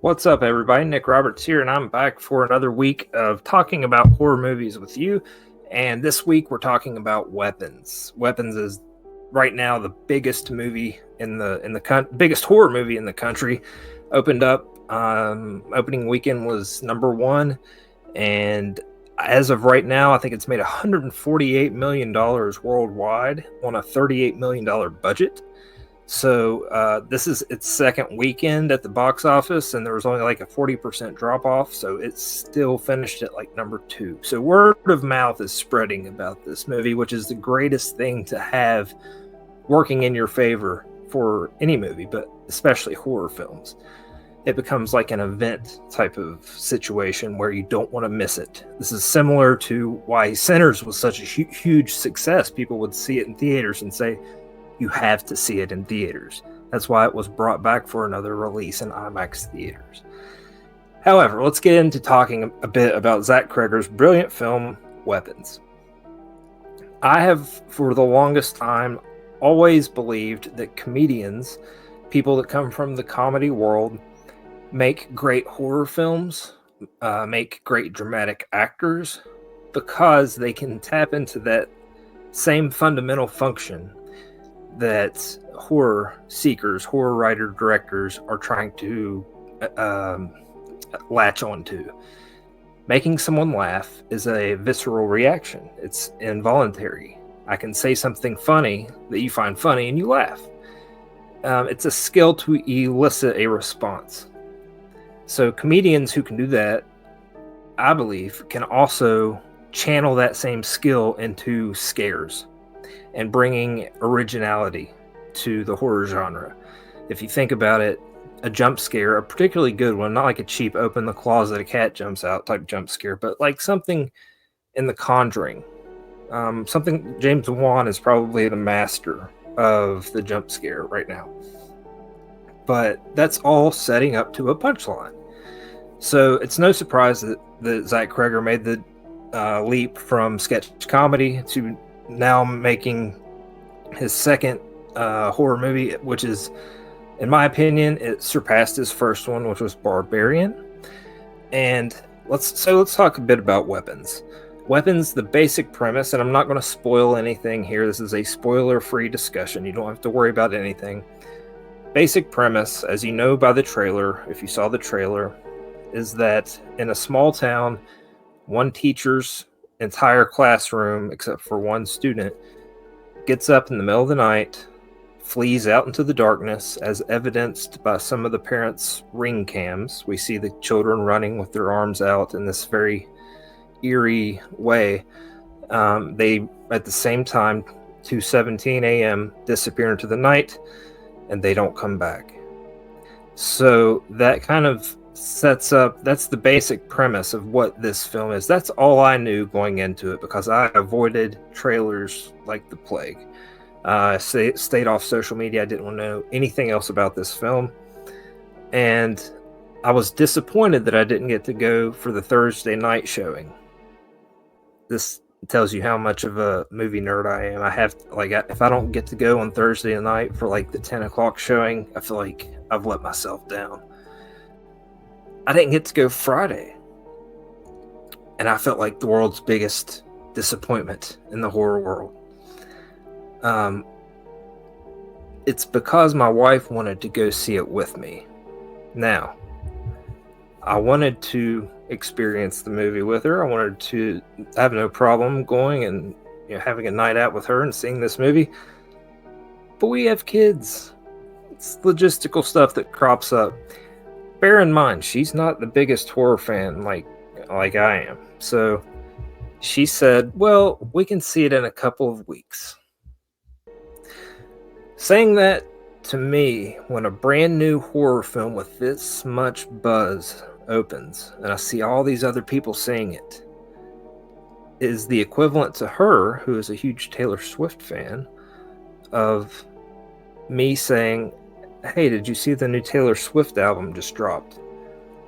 What's up, everybody? Nick Roberts here, and I'm back for another week of talking about horror movies with you. And this week, we're talking about Weapons. Weapons is right now the biggest movie biggest horror movie in the country. Opened up. Opening weekend was number one, and as of right now, I think it's made $148 million worldwide on a $38 million budget. So this is its second weekend at the box office, and there was only like a 40% drop off, so it's still finished at like number 2. So word of mouth is spreading about this movie, which is the greatest thing to have working in your favor for any movie, but especially horror films. It becomes like an event type of situation where you don't want to miss it. This is similar to why Sinners was such a huge success. People would see it in theaters and say, you have to see it in theaters. That's why it was brought back for another release in IMAX theaters. However, let's get into talking a bit about Zack Cregger's brilliant film, Weapons. I have, for the longest time, always believed that comedians, people that come from the comedy world, make great horror films, make great dramatic actors, because they can tap into that same fundamental function that horror seekers, horror writer directors are trying to latch onto. Making someone laugh is a visceral reaction. It's involuntary. I can say something funny that you find funny and you laugh. It's a skill to elicit a response. So comedians who can do that, I believe, can also channel that same skill into scares and bringing originality to the horror genre. If you think about it, a jump scare, a particularly good one, not like a cheap open the closet, a cat jumps out type jump scare, but like something in The Conjuring. Something James Wan is probably the master of the jump scare right now. But that's all setting up to a punchline. So it's no surprise that Zach Cregger made the leap from sketch comedy to now making his second horror movie, which is, in my opinion, it surpassed his first one, which was Barbarian. And let's talk a bit about Weapons. Weapons, the basic premise, and I'm not going to spoil anything here. This is a spoiler-free discussion. You don't have to worry about anything. Basic premise, as you know by the trailer, if you saw the trailer, is that in a small town, one teacher's entire classroom, except for one student, gets up in the middle of the night, flees out into the darkness, as evidenced by some of the parents' ring cams. We see the children running with their arms out in this very eerie way. They, at the same time, 2:17 a.m., disappear into the night, and they don't come back. So that kind of sets up, that's the basic premise of what this film is. That's all I knew going into it, because I avoided trailers like the plague. I stayed off social media. I didn't want to know anything else about this film, and I was disappointed that I didn't get to go for the Thursday night showing. This tells you how much of a movie nerd I am. If I don't get to go on Thursday night for like the 10 o'clock showing, I feel like I've let myself down. I didn't get to go Friday, and I felt like the world's biggest disappointment in the horror world. It's because my wife wanted to go see it with me. Now, I wanted to experience the movie with her. I wanted to have no problem going and having a night out with her and seeing this movie. But we have kids. It's logistical stuff that crops up. Bear in mind, she's not the biggest horror fan like I am. So she said, well, we can see it in a couple of weeks. Saying that, to me, when a brand new horror film with this much buzz opens, and I see all these other people seeing it, is the equivalent to her, who is a huge Taylor Swift fan, of me saying, hey, did you see the new Taylor Swift album just dropped?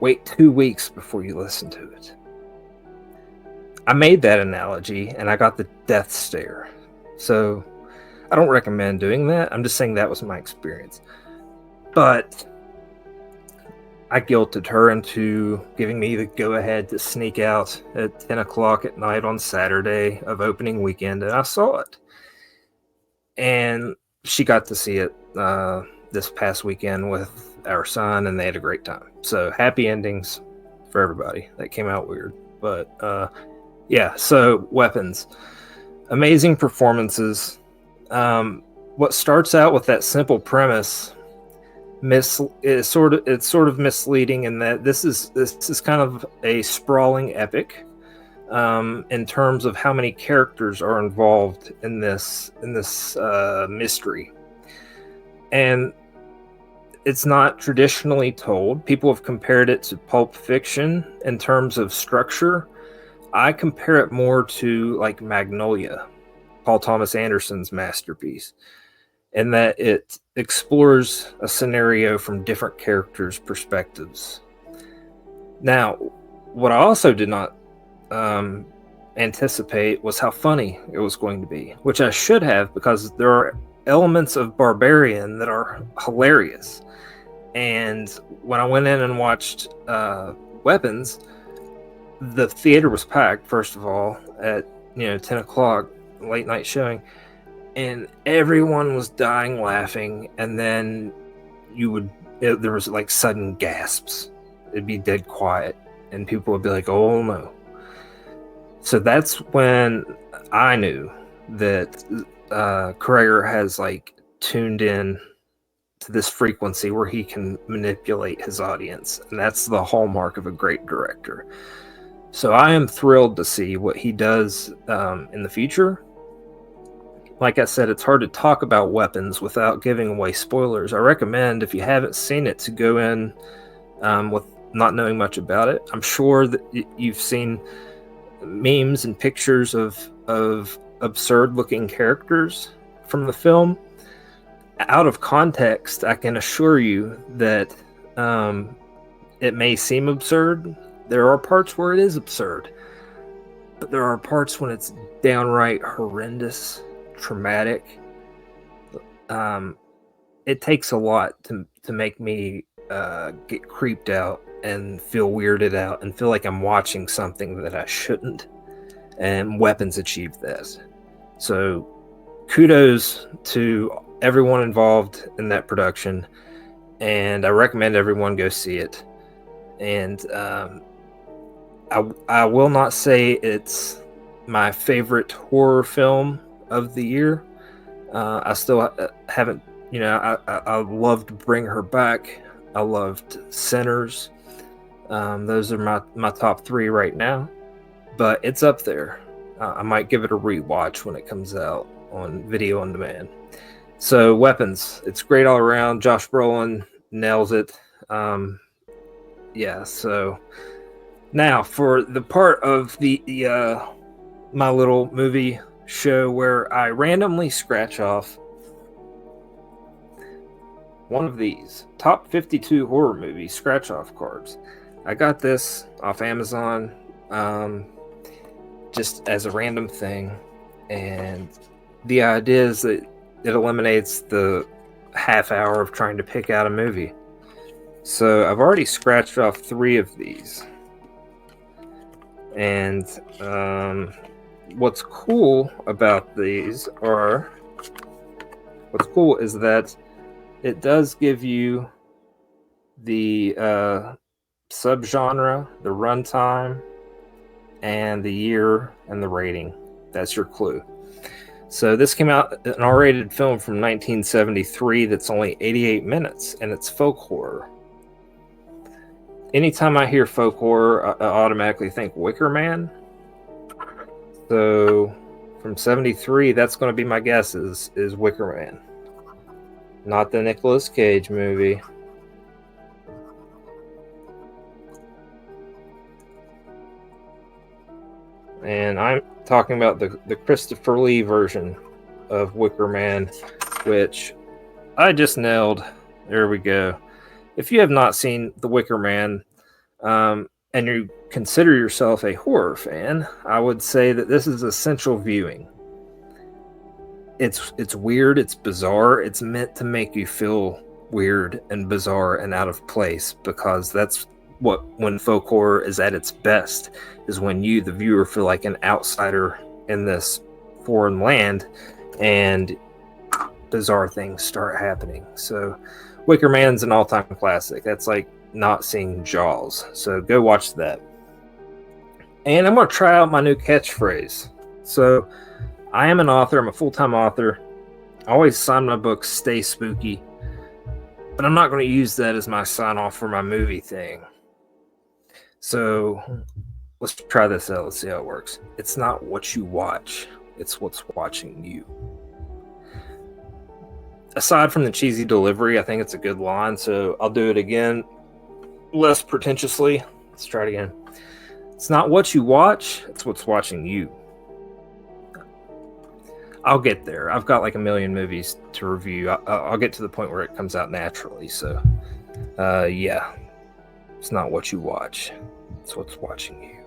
Wait 2 weeks before you listen to it. I made that analogy, and I got the death stare. So I don't recommend doing that. I'm just saying that was my experience. But I guilted her into giving me the go-ahead to sneak out at 10 o'clock at night on Saturday of opening weekend, and I saw it. And she got to see it this past weekend with our son, and they had a great time. So happy endings for everybody. That came out weird. But yeah, so Weapons. Amazing performances. What starts out with that simple premise it's sort of misleading in that this is kind of a sprawling epic in terms of how many characters are involved in this mystery, and it's not traditionally told. People have compared it to Pulp Fiction in terms of structure. I compare it more to like Magnolia, Paul Thomas Anderson's masterpiece, in that it explores a scenario from different characters' perspectives. Now, what I also did not anticipate was how funny it was going to be, which I should have, because there are elements of Barbarian that are hilarious. And when I went in and watched Weapons, the theater was packed, first of all, at 10 o'clock, late night showing, and everyone was dying laughing, and then there was like sudden gasps. It'd be dead quiet, and people would be like, oh no. So that's when I knew that Cregger has like tuned in to this frequency where he can manipulate his audience, and that's the hallmark of a great director. So I am thrilled to see what he does in the future. Like I said, it's hard to talk about Weapons without giving away spoilers. I recommend, if you haven't seen it, to go in with not knowing much about it. I'm sure that you've seen memes and pictures of absurd-looking characters from the film. Out of context, I can assure you that it may seem absurd. There are parts where it is absurd, but there are parts when it's downright horrendous, traumatic. It takes a lot to make me get creeped out and feel weirded out and feel like I'm watching something that I shouldn't. And Weapons achieved that. So kudos to everyone involved in that production, and I recommend everyone go see it. And I will not say it's my favorite horror film of the year. I still haven't, I loved Bring Her Back. I loved Sinners. Those are my top three right now, but it's up there. I might give it a rewatch when it comes out on video on demand. So Weapons, it's great all around. Josh Brolin nails it. Yeah, so now for the part of the my little movie show where I randomly scratch off one of these top 52 horror movies scratch off cards. I got this off Amazon just as a random thing, and the idea is that it eliminates the half hour of trying to pick out a movie. So I've already scratched off 3 of these, and what's cool is that it does give you the subgenre, the runtime, and the year and the rating. That's your clue. So this came out, an R-rated film from 1973 that's only 88 minutes, and it's folk horror. Anytime I hear folk horror, I automatically think Wicker Man. So from 73, that's going to be my guess is Wicker Man. Not the Nicolas Cage movie. And I'm talking about the Christopher Lee version of Wicker Man, which I just nailed. There we go. If you have not seen The Wicker Man, and you consider yourself a horror fan, I would say that this is essential viewing. It's weird, it's bizarre, it's meant to make you feel weird and bizarre and out of place, because that's when folk horror is at its best, is when you, the viewer, feel like an outsider in this foreign land and bizarre things start happening. So Wicker Man's an all-time classic. That's like not seeing Jaws. So go watch that. And I'm going to try out my new catchphrase. So I am an author. I'm a full-time author. I always sign my books "Stay Spooky," but I'm not going to use that as my sign-off for my movie thing. So let's try this out. Let's see how it works. It's not what you watch. It's what's watching you. Aside from the cheesy delivery, I think it's a good line, so I'll do it again, less pretentiously. Let's try it again. It's not what you watch, it's what's watching you. I'll get there. I've got like a million movies to review. I'll get to the point where it comes out naturally. So, yeah. It's not what you watch, it's what's watching you.